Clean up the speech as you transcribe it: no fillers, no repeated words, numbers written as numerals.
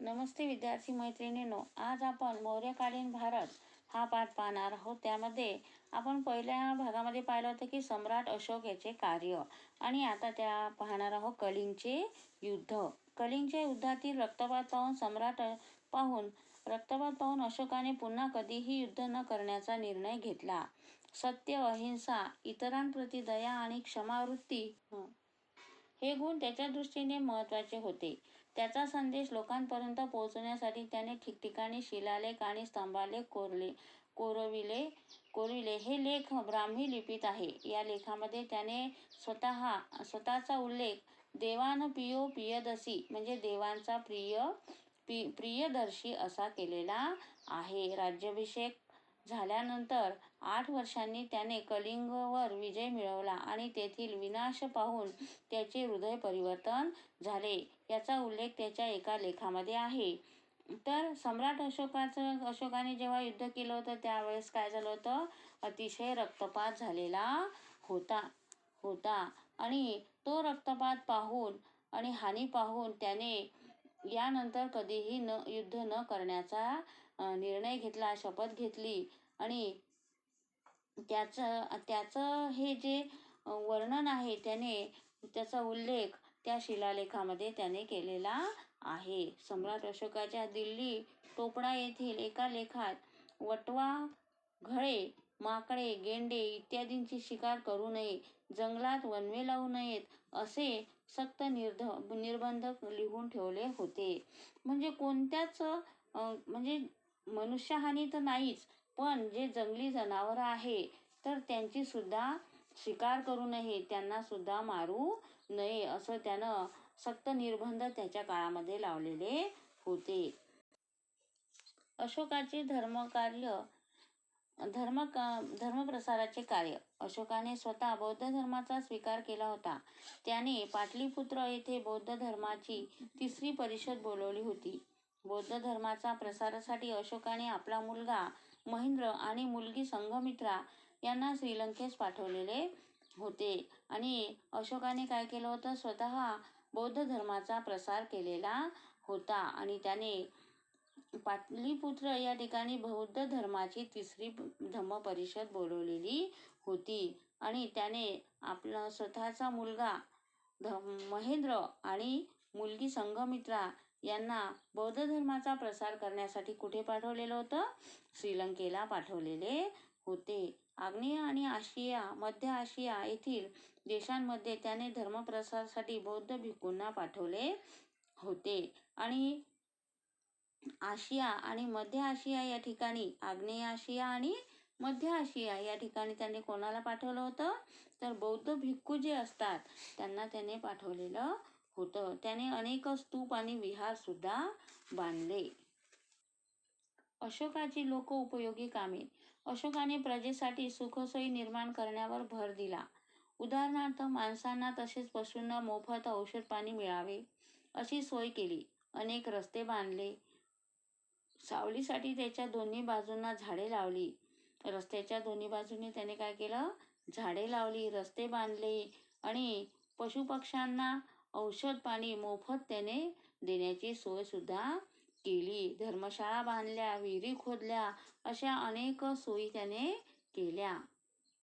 नमस्ते विद्यार्थी मैत्रिणींनो, आज आपण मौर्यकालीन भारत हा पाठ पाहणार आहोत. त्यामध्ये आपण पहिल्या भागामध्ये पाहिलं होतं की सम्राट अशोक याचे कार्य, आणि आता त्या पाहणार आहोत कलिंगचे युद्ध. कलिंगच्या युद्धातील रक्तपात पाहून अशोकाने पुन्हा कधीही युद्ध न करण्याचा निर्णय घेतला. सत्य, अहिंसा, इतरांप्रती दया आणि क्षमावृत्ती हे गुण त्याच्या दृष्टीने महत्त्वाचे होते. त्याचा संदेश लोकांपर्यंत पोहोचवण्यासाठी त्याने ठिकठिकाणी शिलालेख आणि स्तंभालेख कोरविले. हे लेख ब्राह्मी लिपीत आहे. या लेखामध्ये त्याने स्वतःचा उल्लेख देवान पियो पियदसी म्हणजे देवांचा प्रियदर्शी असा केलेला आहे. राज्याभिषेक झाल्यानंतर 8 वर्षांनी त्याने कलिंगवर विजय मिळवला आणि तेथील विनाश पाहून त्याचे हृदय परिवर्तन झाले. याचा उल्लेख त्याच्या एका लेखामध्ये आहे. तर सम्राट अशोकाने जेव्हा युद्ध केलं होतं त्यावेळेस काय झालं होतं, अतिशय रक्तपात झालेला होता आणि तो रक्तपात पाहून आणि हानी पाहून त्याने यानंतर कधीही युद्ध न करण्याचा निर्णय घेतला, शपथ घेतली. आणि त्याचं हे जे वर्णन आहे त्याचा उल्लेख त्या शिलालेखामध्ये त्याने केलेला आहे. सम्राट अशोकाच्या दिल्ली टोपडा येथील एका लेखात वटवा, घळे, माकडे, गेंडे इत्यादींची शिकार करू नये, जंगलात वनवे लावू नयेत असे सक्त निर्बंध लिहून ठेवले होते. म्हणजे कोणत्याच म्हणजे मनुष्यहानी तर नाहीच, पण जे जंगली जनावर आहे तर त्यांची सुद्धा शिकार करू नये, त्यांना सुद्धा मारू नये असं त्यानं सक्त निर्बंध त्याच्या काळामध्ये लावलेले होते. अशोकाचे धर्मप्रसाराचे कार्य. अशोकाने स्वतः बौद्ध धर्माचा स्वीकार केला होता. त्याने पाटलीपुत्र येथे बौद्ध धर्माची 3री परिषद बोलावली होती. बौद्ध धर्माचा प्रसारासाठी अशोकाने आपला मुलगा महेंद्र आणि मुलगी संघमित्रा यांना श्रीलंकेस पाठवलेले होते. आणि अशोकाने काय केलं होतं, स्वतः बौद्ध धर्माचा प्रसार केलेला होता आणि त्याने पाटलीपुत्र या ठिकाणी बौद्ध धर्माची 3री धम्मपरिषद बोलवलेली होती. आणि त्याने आपला स्वतःचा मुलगा महेंद्र आणि मुलगी संघमित्रा यांना बौद्ध धर्माचा प्रसार करण्यासाठी कुठे पाठवलेलं होतं, श्रीलंकेला पाठवलेले होते. आग्नेय आणि मध्य आशिया येथील देशांमध्ये त्याने धर्मप्रसारासाठी बौद्ध भिक्खूंना पाठवले होते. आणि आशिया आणि मध्य आशिया या ठिकाणी, आग्नेय आशिया आणि मध्य आशिया या ठिकाणी त्याने कोणाला पाठवलं होतं, तर बौद्ध भिक्खू जे असतात त्यांना त्याने पाठवलेलं होतं. त्याने अनेक स्तूप आणि विहार सुद्धा बांधले. अशोकाची लोकोपयोगी कामे. अशोकाने प्रजेसाठी सुखसोयी निर्माण करण्यावर भर दिला. उदाहरणार्थ माणसांना तसेच पशूंना मोफत औषध पाणी मिळावे अशी सोय केली. अनेक रस्ते बांधले. सावलीसाठी त्याच्या दोन्ही बाजूंना झाडे लावली. रस्त्याच्या दोन्ही बाजूने त्याने काय केलं, झाडे लावली, रस्ते बांधले आणि पशुपक्ष्यांना औषध पाणी मोफत त्याने देण्याची सोय सुद्धा केली. धर्मशाळा बांधल्या, विहिरी खोदल्या, अशा अनेक सोयी त्याने केल्या.